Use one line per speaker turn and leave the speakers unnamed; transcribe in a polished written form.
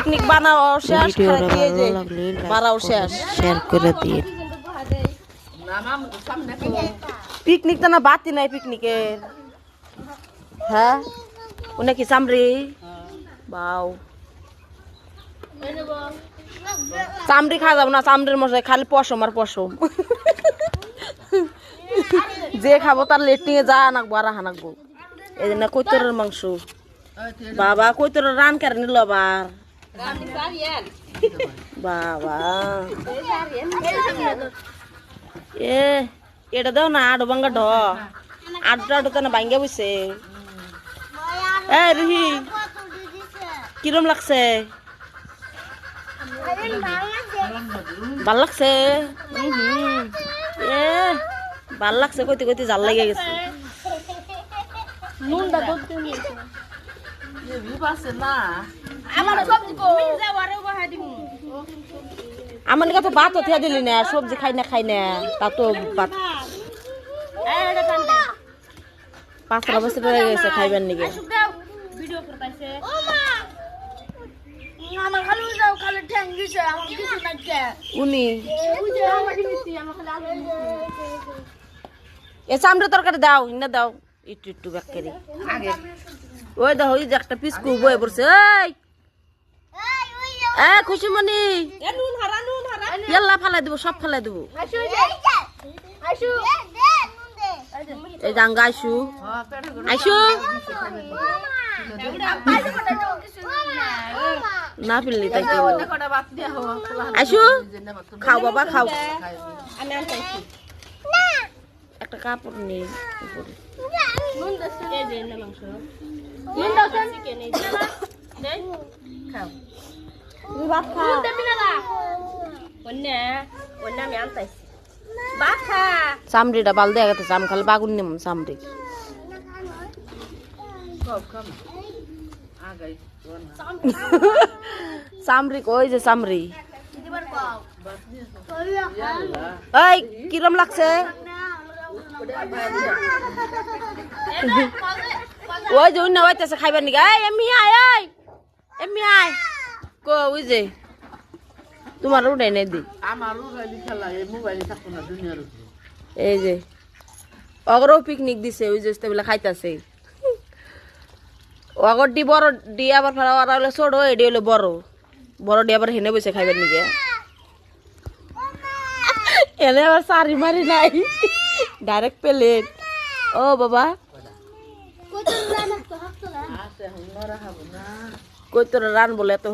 picnic বানাও শেষ বানাও শেষ
শেয়ার করে দিয়ে
পিকনিক তো না বাতি নাই পিকনিকের হ্যাঁ ওনে কি চামড়ি বাও চামড়ি খাওয়া যাবো না চামড়ির মশাই খালি পশম আর পশম যে খাবো তার লেটনিয়ে যা আনাকবো আর হানাকবো এই জন্য কৈতরের মাংস বাবা কৈতরের রান কেন নিল আবার বাবা এ এটা দাও না আডো ভাঙ্গা ঢ আডটা আডো তো না ভাঙ্গা বইছে এ রুহি কিরম লাগছে ভাল লাগছে এ ভাল লাগছে কইতে কইতে জাল লেগে গেছে আমার কাছে ভাত উঠিয়া দিলি না সবজি খাই না তা তো ভাত 5 বছর হয়ে গেছে খাইবার নিগে উনি এ চামড়া তরকারি দাও ইনা দাও একটু একটু ব্যাক করি ওই দাও ওই যে একটা পিসকু বয়ে পড়ছে এই খুশিমণি ইয়াল্লা ফালাই দেবো সব ফালাই দেবো এই জাঙ্গা আইসু আইসু না ফেললি তাই আইসু খাও বাবা খাও একটা কাপড় নেই চামড়িটা বাল দেয়া গেছে চাম খালি বাগুন নিম চামড়ি চামড়ি কই যে চামড়ি এই কিরম লাগছে ওই যে অন্য হইতেছে খাইবার নিগা এই এমনি আয় কো ওই যে তোমার উঠাই নাই দি এই যে অগরও পিকনিক দিছে ওই যে বলে খাইতাছে অগর ডি বড় ডি আবার ফেরা হলে ছোট এডি হলো বড় ডি আবার হেনে বসে খাইবার নিগে এনে আবার সারি মারি নাই ডাইরেক্ট প্লেট ও বাবা কই তোর রান বলে তো